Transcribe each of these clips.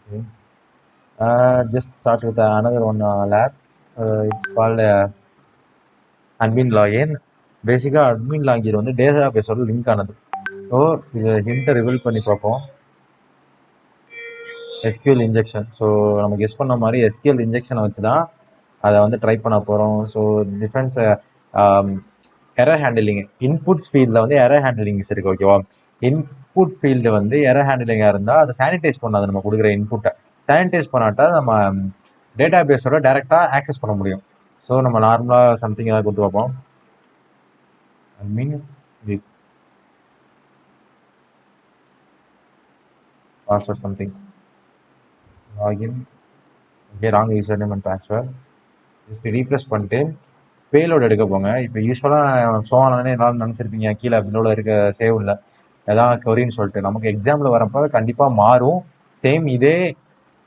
Okay. Just start with another one lab. It's called admin login. பேசிக்காக admin login வந்து data பேஸோட link ஆனது. So இதை ஹிண்ட்டை reveal பண்ணி பார்ப்போம். SQL injection. ஸோ நம்ம கெஸ் பண்ண மாதிரி எஸ்கியூஎல் இன்ஜெக்ஷனை வச்சு தான் அதை வந்து ட்ரை பண்ண போகிறோம். So defence error handling inputs ஃபீல்டில் வந்து எரர் ஹேண்டிலிங்ஸ் இருக்குது. ஓகேவா? இன்புட் ஃபீல்டு வந்து எரர் ஹேண்டிலிங்காக இருந்தால் அதை சானிடைஸ் பண்ணாது. நம்ம கொடுக்குற இன்புட்டை சானிடைஸ் பண்ணாட்டா நம்ம டேட்டா பேஸோட டைரெக்டாக ஆக்சஸ் பண்ண முடியும். ஸோ நம்ம நார்மலாக சம்திங் ஏதாவது கொடுத்து பார்ப்போம். admin with password something login. Okay, wrong user name and transfer. Just refresh பண்ணிட்டு பேலோடு எடுக்க போங்க. இப்போ யூஸ்வலாக சோனானே எல்லாரும் நினச்சிருப்பீங்க கீழே பின்னோட இருக்க சேவில் எதாவது கொரின்னு சொல்லிட்டு. நமக்கு எக்ஸாமில் வரப்போ கண்டிப்பாக மாறும். சேம் இதே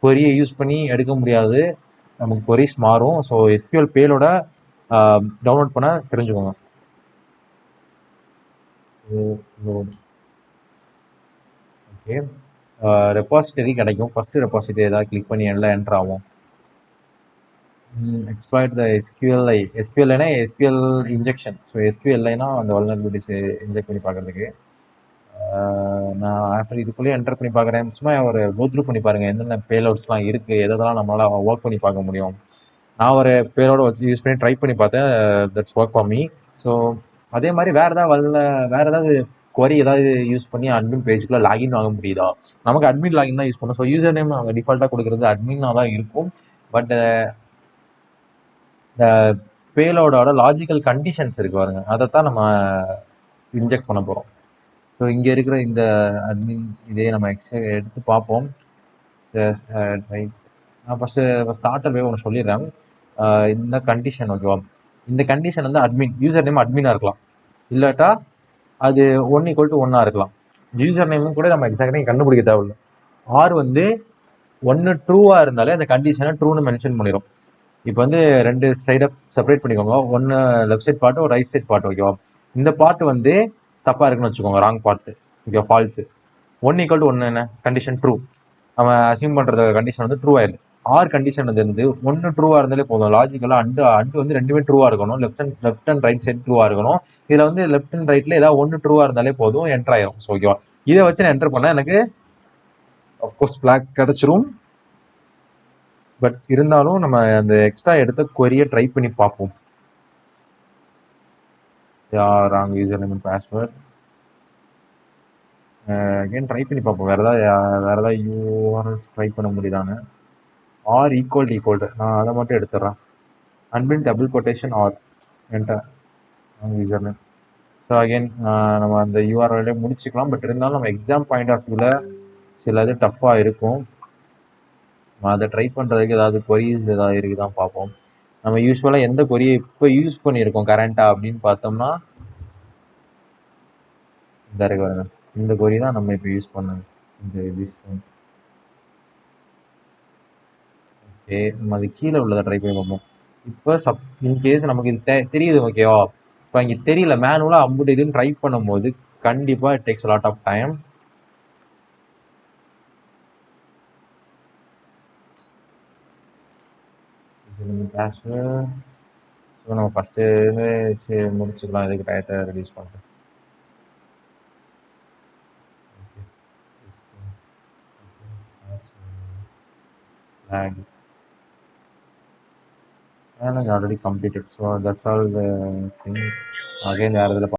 கொரியை யூஸ் பண்ணி எடுக்க முடியாது, நமக்கு கொரிஸ் மாறும். ஸோ எஸ்கியூஎல் பேலோட டவுன்லோட் பண்ண தெரிஞ்சுக்கோங்க. ஓகே, ரெபாசிட்டரி கிடைக்கும். ஃபஸ்ட்டு ரெபாசிட்டரி ஏதாவது கிளிக் பண்ணி எல்லாம் என்ட்ரு ஆகும். Exploit the SQLI. எஸ்கியூஎல்னா எஸ்கியூஎல் இன்ஜெக்ஷன். ஸோ எஸ்கியூஎல்ஐனா அந்த வல்னரபிலிட்டிஸ் இன்ஜெக்ட் பண்ணி பார்க்குறதுக்கு. நான் ஆஃப்டர் இதுக்குள்ளேயே என்டர் பண்ணி பார்க்குறேன். சும்மா ஒரு கோத்ரூ பண்ணி பாருங்கள் என்னென்ன பேலோட்ஸ்லாம் இருக்குது, எதெல்லாம் நம்மளால் ஒர்க் பண்ணி பார்க்க முடியும். நான் ஒரு பேலோட வச்சு யூஸ் பண்ணி ட்ரை பண்ணி பார்த்தேன். That's work for me. So அதே மாதிரி வேறு ஏதாவது குவரி ஏதாவது யூஸ் பண்ணி அட்மின் பேஜுக்குள்ள லாகின் ஆக முடியுதா? நமக்கு அட்மின் லாகின் தான் யூஸ் பண்ணணும். ஸோ யூசர் நேம் அவங்க டிஃபால்ட்டாக கொடுக்குறது அட்மின்னாக தான் இருக்கும். பட் இந்த பேலோடோட லாஜிக்கல் கண்டிஷன்ஸ் இருக்கு பாருங்க, அதைத்தான் நம்ம இன்ஜெக்ட் பண்ண போகிறோம். ஸோ இங்கே இருக்கிற இந்த அட்மின் இதே நம்ம எடுத்து பார்ப்போம். நான் ஃபஸ்ட்டு ஸ்டார்டர் வே ஒன்று சொல்லிடுறேன். இந்த கண்டிஷன் ஓகேவா? இந்த கண்டிஷன் வந்து அட்மின் யூசர் நேம் அட்மினாக இருக்கலாம், இல்லாட்டா அது 1 = 1 இருக்கலாம். யூசர் நேமும் கூட நம்ம எக்ஸாக்டாக கண்டுபிடிக்க தேவையில்லை. ஆர் வந்து 1 ட்ரூவாக இருந்தாலே அந்த கண்டிஷனை ட்ரூன்னு மென்ஷன் பண்ணிடும். இப்போ வந்து 2 சைடை செப்பரேட் பண்ணிக்கோங்க. ஒன்று லெஃப்ட் சைட் பார்ட்டு, ஒரு ரைட் சைட் பார்ட். ஓகேவா? இந்த பார்ட் வந்து தப்பாக இருக்குன்னு வச்சுக்கோங்க, ராங் பார்ட்டு. Okay, falls. 1 = 1 என்ன கண்டிஷன்? ட்ரூ. நம்ம அசியூம் பண்ணுற கண்டிஷன் வந்து ட்ரூ ஆயிடுது. ஆர் கண்டிஷன் வந்து 1 ட்ரூவாக இருந்தாலே போதும். லாஜிக்கலாக அண்டு வந்து ரெண்டுமே ட்ரூவாக இருக்கணும். லெஃப்ட் அண்ட் ரைட் சைட் ட்ரூவாக இருக்கணும். இதில் வந்து லெஃப்ட் அண்ட் ரைட்டில் ஏதாவது 1 ட்ரூவாக இருந்தாலே போதும், என்டர் ஆயிரும். ஸோ ஓகேவா? இதை வச்சு நான் என்டர் பண்ணால் எனக்கு அஃப்கோர்ஸ் பிளாக் கிடச்சிரும். பட் இருந்தாலும் நம்ம அந்த எக்ஸ்ட்ரா எடுத்த கொரியை ட்ரை பண்ணி பார்ப்போம். Wrong user name and password. Again try பண்ணி பார்ப்போம். வேறு ஏதாவது யூஆர்எல்ஸ் ட்ரை பண்ண முடியுதானு. ஆர் ஈக்குவல் நான் அதை மட்டும் எடுத்துடுறேன். Admin double quotation or enter wrong user name. So again நம்ம அந்த யூஆர்எல்லே முடிச்சுக்கலாம். பட் இருந்தாலும் நம்ம எக்ஸாம் பாயிண்ட் ஆஃப் வியூவில் சில இது டஃப்பாக இருக்கும். அதை ட்ரை பண்ணுறதுக்கு ஏதாவது கொரிஸ் ஏதாவது இருக்குதான் பார்ப்போம். நம்ம யூஸ்வலாக எந்த கொரியை இப்போ யூஸ் பண்ணியிருக்கோம் கரண்ட்டாக அப்படின்னு பார்த்தோம்னா இந்த இருக்கு பாருங்க, இந்த கொரி தான் நம்ம இப்போ யூஸ் பண்ணது. இந்த ஓகே, நம்ம அது கீழே உள்ளதை ட்ரை பண்ணி பார்ப்போம். இப்போ இன்கேஸ் நமக்கு இது தெரியுது ஓகேவா? இப்போ இங்கே தெரியல, மேனுவலாக அம்புட்டு இதுன்னு ட்ரை பண்ணும்போது கண்டிப்பாக it takes lot of time. So நம்ம ஃபஸ்ட்டு வச்சு முடிச்சுக்கலாம். இதுக்கு டயத்தை ரெடியூஸ் பண்ணுறேன். challenge already completed, so that's all the thing. Again வேறு இதில்